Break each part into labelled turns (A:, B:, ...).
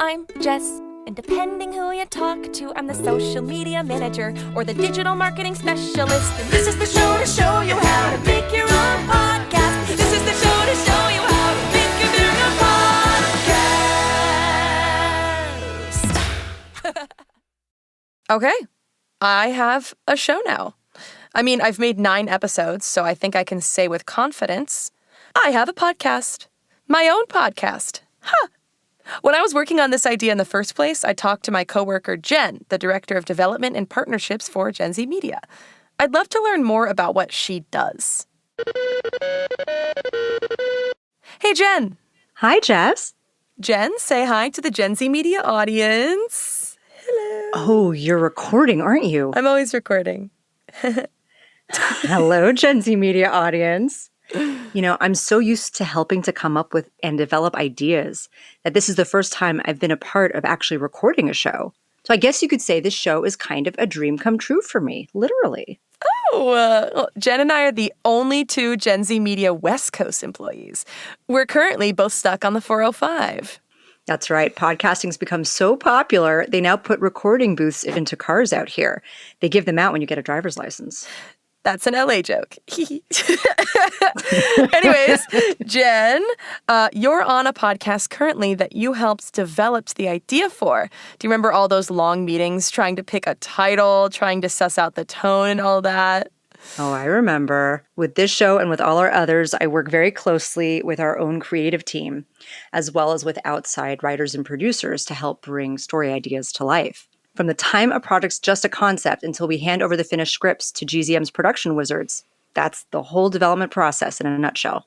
A: I'm Jess, and depending who you talk to, I'm the social media manager or the digital marketing specialist. And this is the show to show you how to make your own podcast. This is the show to show you how to make your very own podcast. Okay, I have a show now. I mean, I've made 9 episodes, so I think I can say with confidence, I have a podcast. My own podcast. Huh. When I was working on this idea in the first place, I talked to my coworker, Jenn, the Director of Development and Partnerships for Gen Z Media. I'd love to learn more about what she does. Hey, Jenn.
B: Hi, Jess.
A: Jenn, say hi to the Gen Z Media audience. Hello.
B: Oh, you're recording, aren't you?
A: I'm always recording.
B: Hello, Gen Z Media audience. You know, I'm so used to helping to come up with and develop ideas that this is the first time I've been a part of actually recording a show. So I guess you could say this show is kind of a dream come true for me, literally.
A: Oh, well, Jenn and I are the only 2 Gen Z Media West Coast employees. We're currently both stuck on the 405.
B: That's right. Podcasting's become so popular, they now put recording booths into cars out here. They give them out when you get a driver's license.
A: That's an LA joke. Anyways, Jenn, you're on a podcast currently that you helped develop the idea for. Do you remember all those long meetings trying to pick a title, trying to suss out the tone and all that?
B: Oh, I remember. With this show and with all our others, I work very closely with our own creative team, as well as with outside writers and producers to help bring story ideas to life. From the time a project's just a concept until we hand over the finished scripts to GZM's production wizards. That's the whole development process in a nutshell.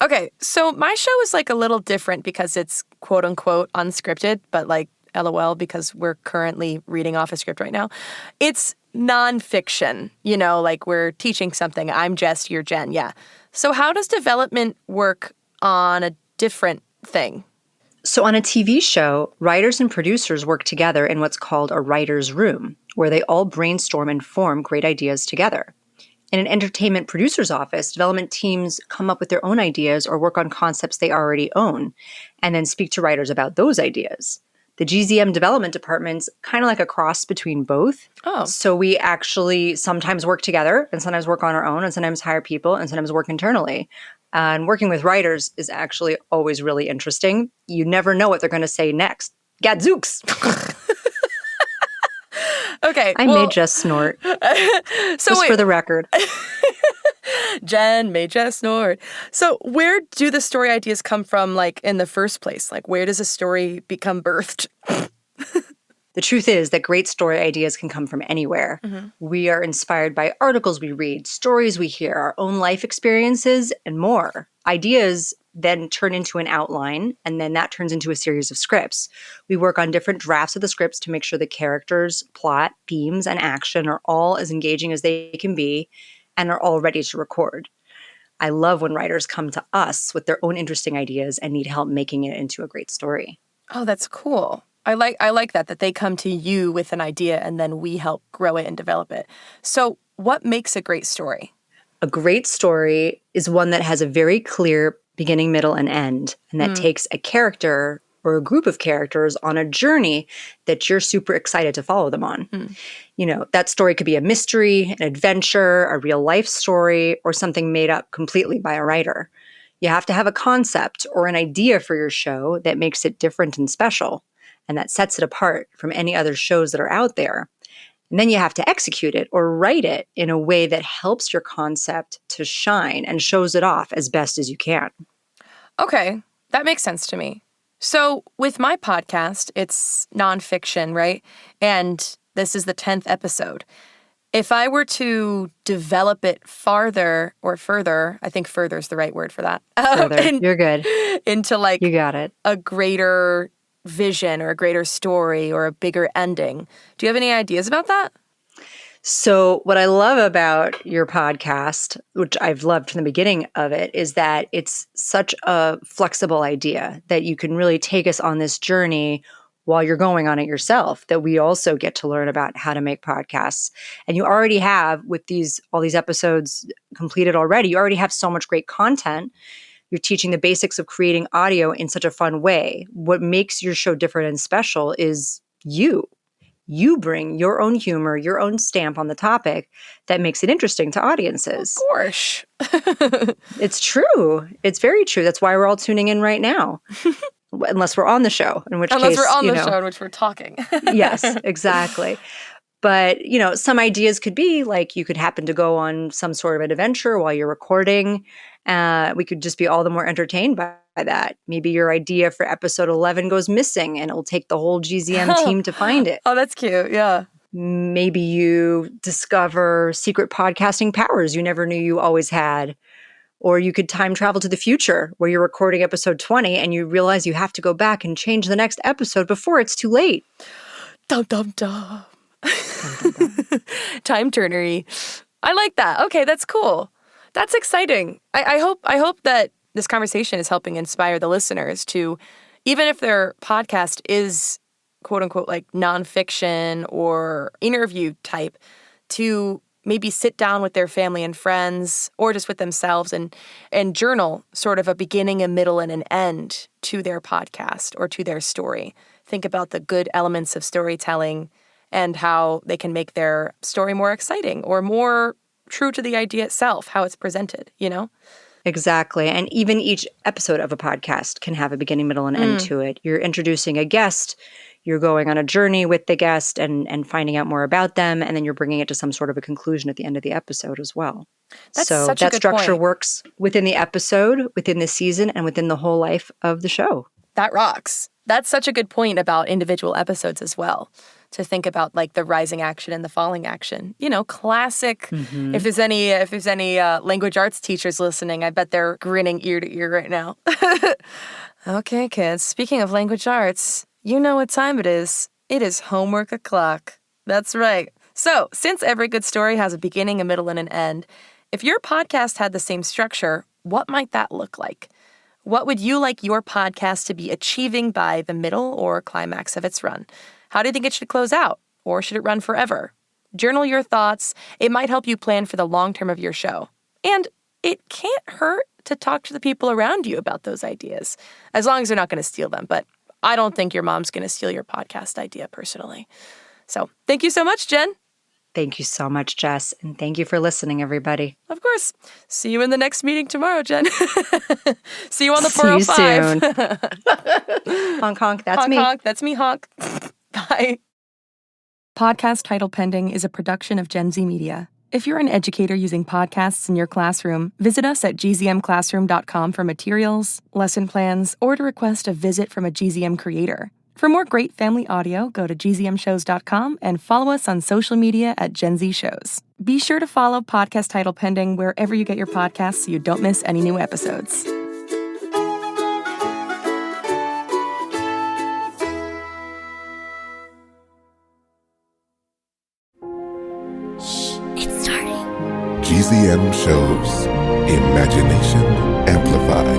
A: Okay, so my show is like a little different because it's quote unquote unscripted, but like LOL because we're currently reading off a script right now. It's nonfiction, you know, like we're teaching something. I'm Jess, you're Jenn, yeah. So how does development work on a different thing?
B: So on a TV show, writers and producers work together in what's called a writer's room, where they all brainstorm and form great ideas together. In an entertainment producer's office, development teams come up with their own ideas or work on concepts they already own, and then speak to writers about those ideas. The GZM development department's kind of like a cross between both.
A: Oh.
B: So we actually sometimes work together and sometimes work on our own and sometimes hire people and sometimes work internally. And working with writers is actually always really interesting. You never know what they're going to say next. Gadzooks!
A: Okay.
B: I made Jess snort. Just for the record.
A: Jenn made Jess snort. So where do the story ideas come from, like, in the first place? Like, where does a story become birthed?
B: The truth is that great story ideas can come from anywhere. Mm-hmm. We are inspired by articles we read, stories we hear, our own life experiences, and more. Ideas then turn into an outline, and then that turns into a series of scripts. We work on different drafts of the scripts to make sure the characters, plot, themes, and action are all as engaging as they can be and are all ready to record. I love when writers come to us with their own interesting ideas and need help making it into a great story.
A: Oh, that's cool. I like that they come to you with an idea and then we help grow it and develop it. So what makes a great story?
B: A great story is one that has a very clear beginning, middle, and end, and that takes a character or a group of characters on a journey that you're super excited to follow them on. You know, that story could be a mystery, an adventure, a real life story, or something made up completely by a writer. You have to have a concept or an idea for your show that makes it different and special, and that sets it apart from any other shows that are out there. And then you have to execute it or write it in a way that helps your concept to shine and shows it off as best as you can.
A: Okay, that makes sense to me. So with my podcast, it's nonfiction, right? And this is the 10th episode. If I were to develop it farther or further, I think further is the right word for that.
B: Further, you're good.
A: Into like
B: you got it.
A: A greater vision or a greater story or a bigger ending. Do you have any ideas about that?
B: So what I love about your podcast, which I've loved from the beginning of it, is that it's such a flexible idea that you can really take us on this journey while you're going on it yourself, that we also get to learn about how to make podcasts. And you already have, with all these episodes completed already, you already have so much great content You're teaching the basics of creating audio in such a fun way. What makes your show different and special is you. You bring your own humor, your own stamp on the topic that makes it interesting to audiences.
A: Of course.
B: It's true. It's very true. That's why we're all tuning in right now. Unless we're on the show, in which
A: Unless
B: case,
A: we're on the show in which we're talking.
B: Yes, exactly. But, some ideas could be like you could happen to go on some sort of an adventure while you're recording. We could just be all the more entertained by that. Maybe your idea for episode 11 goes missing and it'll take the whole GZM team to find it.
A: Oh, that's cute. Yeah.
B: Maybe you discover secret podcasting powers you never knew you always had. Or you could time travel to the future where you're recording episode 20 and you realize you have to go back and change the next episode before it's too late.
A: Dum, dum, dum. Time turnery. I like that. Okay, that's cool. That's exciting. I hope that this conversation is helping inspire the listeners to, even if their podcast is quote unquote like nonfiction or interview type, to maybe sit down with their family and friends or just with themselves and journal sort of a beginning, a middle, and an end to their podcast or to their story. Think about the good elements of storytelling and how they can make their story more exciting or more true to the idea itself, how it's presented,
B: Exactly. And even each episode of a podcast can have a beginning, middle, and end to it. You're introducing a guest, you're going on a journey with the guest and finding out more about them, and then you're bringing it to some sort of a conclusion at the end of the episode as well.
A: That's
B: so
A: such a
B: that
A: good
B: structure
A: point.
B: works within the episode, within the season, and within the whole life of the show.
A: That rocks. That's such a good point about individual episodes as well. To think about like the rising action and the falling action, classic.
B: Mm-hmm.
A: If there's any language arts teachers listening, I bet they're grinning ear to ear right now. Okay, kids. Speaking of language arts, you know what time it is. It is homework o'clock. That's right. So, since every good story has a beginning, a middle, and an end, if your podcast had the same structure, what might that look like? What would you like your podcast to be achieving by the middle or climax of its run? How do you think it should close out? Or should it run forever? Journal your thoughts. It might help you plan for the long term of your show. And it can't hurt to talk to the people around you about those ideas, as long as they're not going to steal them. But I don't think your mom's going to steal your podcast idea personally. So thank you so much, Jenn.
B: Thank you so much, Jess. And thank you for listening, everybody.
A: Of course. See you in the next meeting tomorrow, Jenn. See you on the
B: See you
A: 405.
B: soon. Honk, honk. That's
A: honk,
B: me.
A: Honk. That's me, honk. Bye. Podcast Title Pending is a production of Gen Z Media. If you're an educator using podcasts in your classroom, visit us at gzmclassroom.com for materials, lesson plans, or to request a visit from a GZM creator. For more great family audio, go to gzmshows.com and follow us on social media at Gen Z Shows. Be sure to follow Podcast Title Pending wherever you get your podcasts so you don't miss any new episodes.
C: GZM shows Imagination Amplified.